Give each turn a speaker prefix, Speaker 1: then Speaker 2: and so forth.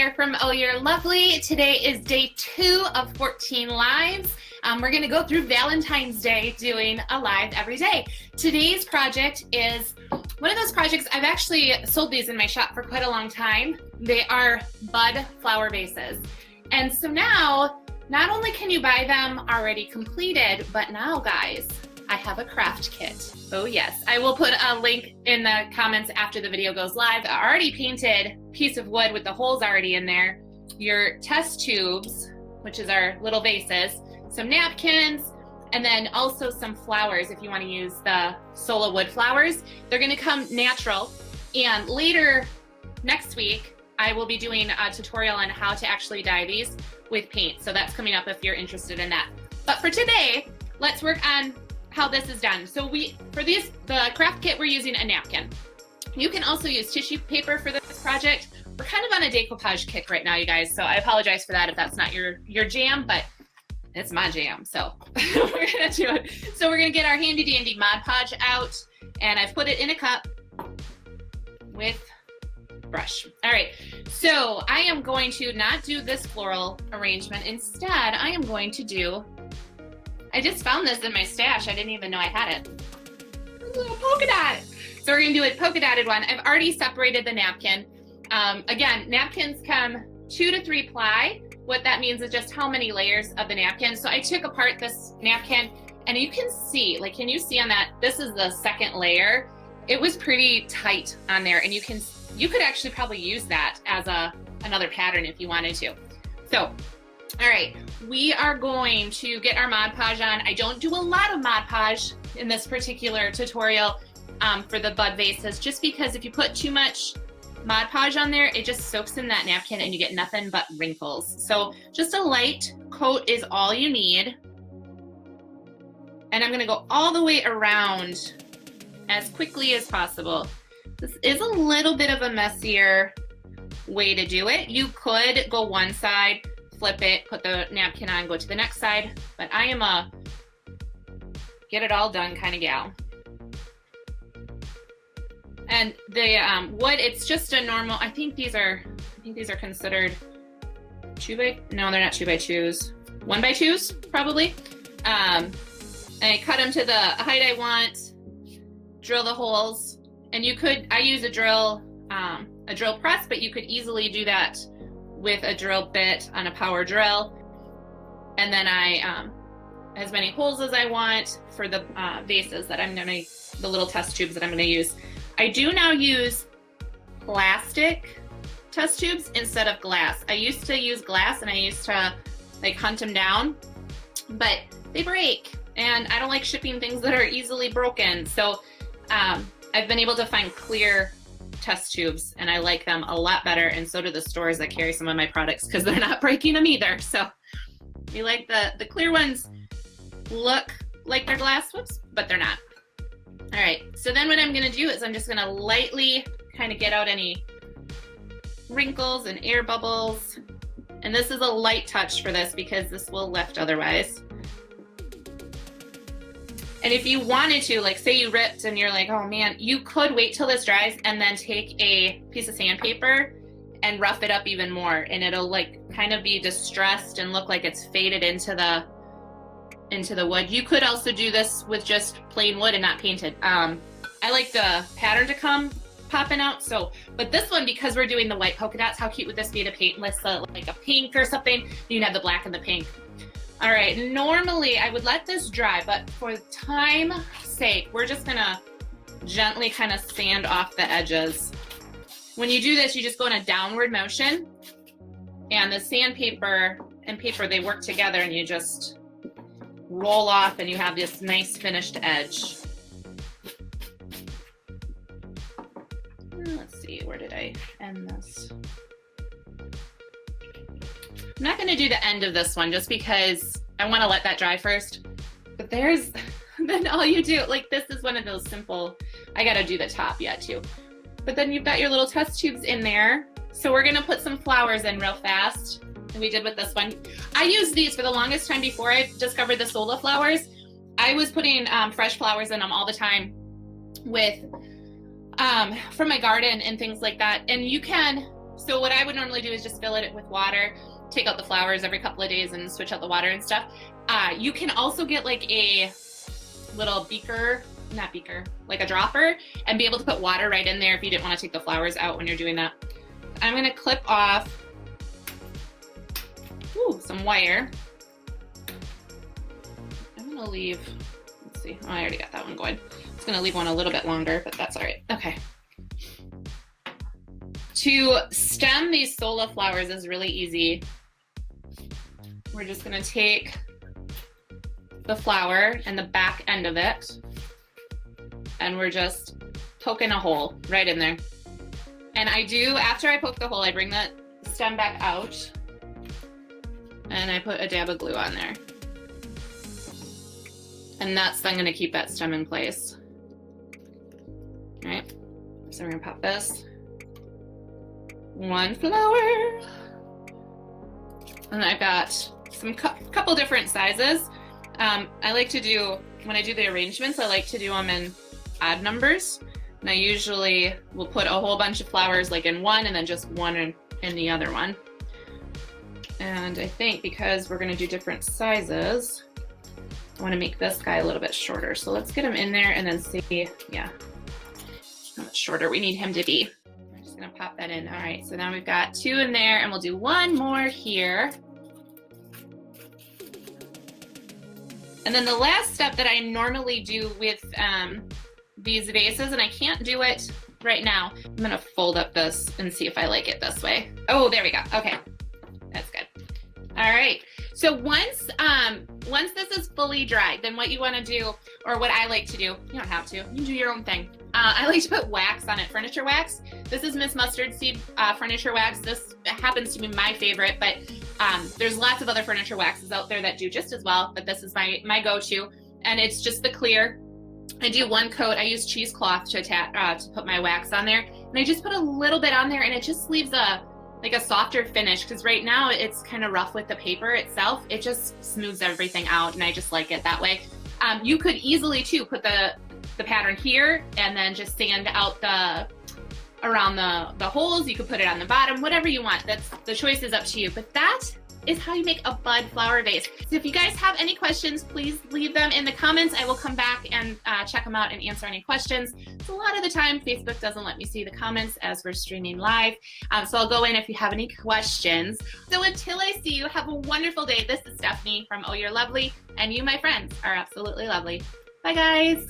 Speaker 1: here from Oh You're Lovely. Today is day 2 of 14 lives. We're going to go through Valentine's Day doing a live every day. Today's project is one of those projects, I've actually sold these in my shop for quite a long time. They are bud flower vases. And so now, not only can you buy them already completed, but now guys, I have a craft kit. Oh yes, I will put a link in the comments after the video goes live. An already painted piece of wood with the holes already in there, your test tubes, which is our little vases, some napkins, and then also some flowers if you want to use the Sola wood flowers. They're going to come natural, and later next week I will be doing a tutorial on how to actually dye these with paint. So that's coming up if you're interested in that. But for today, let's work on how this is done. So for the craft kit, we're using a napkin. You can also use tissue paper for this project. We're kind of on a decoupage kick right now, you guys, so I apologize for that if that's not your jam, but it's my jam, so we're gonna do it. So we're gonna get our handy dandy Mod Podge out, and I've put it in a cup with brush. All right, so I am going to not do this floral arrangement. Instead, I am going to do, I just found this in my stash. I didn't even know I had it. A little polka dot. So we're gonna do a polka dotted one. I've already separated the napkin. Again, napkins come 2 to 3 ply. What that means is just how many layers of the napkin. So I took apart this napkin, and you can see, like, can you see on that? This is the second layer. It was pretty tight on there, and you could actually probably use that as another pattern if you wanted to. So, all right, we are going to get our Mod Podge on. I don't do a lot of Mod Podge in this particular tutorial for the bud vases, just because if you put too much Mod Podge on there, it just soaks in that napkin and you get nothing but wrinkles. So just a light coat is all you need. And I'm gonna go all the way around as quickly as possible. This is a little bit of a messier way to do it. You could go one side, flip it, put the napkin on, go to the next side, but I am a get it all done kind of gal. And the wood, it's just a normal, I think these are considered no, they're not 2x2s, 1x2s probably. I cut them to the height I want, drill the holes, and I use a drill press, but you could easily do that with a drill bit on a power drill. And then I as many holes as I want for the vases that the little test tubes that I'm gonna use. I do now use plastic test tubes instead of glass. I used to use glass and I used to like hunt them down, but they break and I don't like shipping things that are easily broken. So I've been able to find clear test tubes and I like them a lot better, and so do the stores that carry some of my products because they're not breaking them either. So we like the clear ones look like they're glass, but they're not. All right, so then what I'm gonna do is I'm just gonna lightly kind of get out any wrinkles and air bubbles. And this is a light touch for this because this will lift otherwise. And if you wanted to, like say you ripped and you're like, oh man, you could wait till this dries and then take a piece of sandpaper and rough it up even more, and it'll like kind of be distressed and look like it's faded into the wood. You could also do this with just plain wood and not painted. I like the pattern to come popping out. So, but this one, because we're doing the white polka dots, how cute would this be to paint with like a pink or something? You can have the black and the pink. All right, normally I would let this dry, but for time's sake, we're just gonna gently kind of sand off the edges. When you do this, you just go in a downward motion, and the sandpaper and paper, they work together, and you just roll off and you have this nice finished edge. Let's see, where did I end this? I'm not gonna do the end of this one just because I wanna let that dry first. But then all you do, like this is one of those simple, I gotta do the top yet too. But then you've got your little test tubes in there. So we're gonna put some flowers in real fast. And we did with this one. I used these for the longest time before I discovered the Sola flowers. I was putting fresh flowers in them all the time with from my garden and things like that. And you can So what I would normally do is just fill it with water, take out the flowers every couple of days and switch out the water and stuff. You can also get like a little beaker, not beaker, like a dropper, and be able to put water right in there if you didn't want to take the flowers out when you're doing that. I'm gonna clip off some wire. I'm gonna leave, let's see, oh, I already got that one going. I was gonna leave one a little bit longer, but that's all right. Okay. To stem these Sola flowers is really easy. We're just gonna take the flower and the back end of it, and we're just poking a hole right in there. And I do, after I poke the hole, I bring that stem back out and I put a dab of glue on there. And that's then gonna keep that stem in place. All right, so we're gonna pop this. One flower. And I've got some couple different sizes. I like to do, when I do the arrangements, I like to do them in odd numbers. And I usually will put a whole bunch of flowers like in one and then just one in the other one. And I think because we're gonna do different sizes, I wanna make this guy a little bit shorter. So let's get him in there and then see, yeah, how much shorter we need him to be. I'm just gonna pop that in. All right, so now we've got 2 in there and we'll do one more here. And then the last step that I normally do with these vases, and I can't do it right now, I'm gonna fold up this and see if I like it this way. Oh, there we go, okay, that's good. All right, so once this is fully dried, then what you wanna do, or what I like to do, you don't have to, you can do your own thing. I like to put wax on it, furniture wax. This is Miss Mustard Seed furniture wax. This happens to be my favorite, but there's lots of other furniture waxes out there that do just as well, but this is my go-to, and it's just the clear. I do one coat. I use cheesecloth to put my wax on there, and I just put a little bit on there, and it just leaves a softer finish, because right now it's kind of rough with the paper itself. It just smooths everything out, and I just like it that way. You could easily too put the pattern here and then just sand out around the holes. You could put it on the bottom, whatever you want. The choice is up to you, but that is how you make a bud flower vase. So if you guys have any questions, please leave them in the comments. I will come back and check them out and answer any questions. So a lot of the time, Facebook doesn't let me see the comments as we're streaming live. So I'll go in if you have any questions. So until I see you, have a wonderful day. This is Stephanie from Oh You're Lovely, and you, my friends, are absolutely lovely. Bye guys.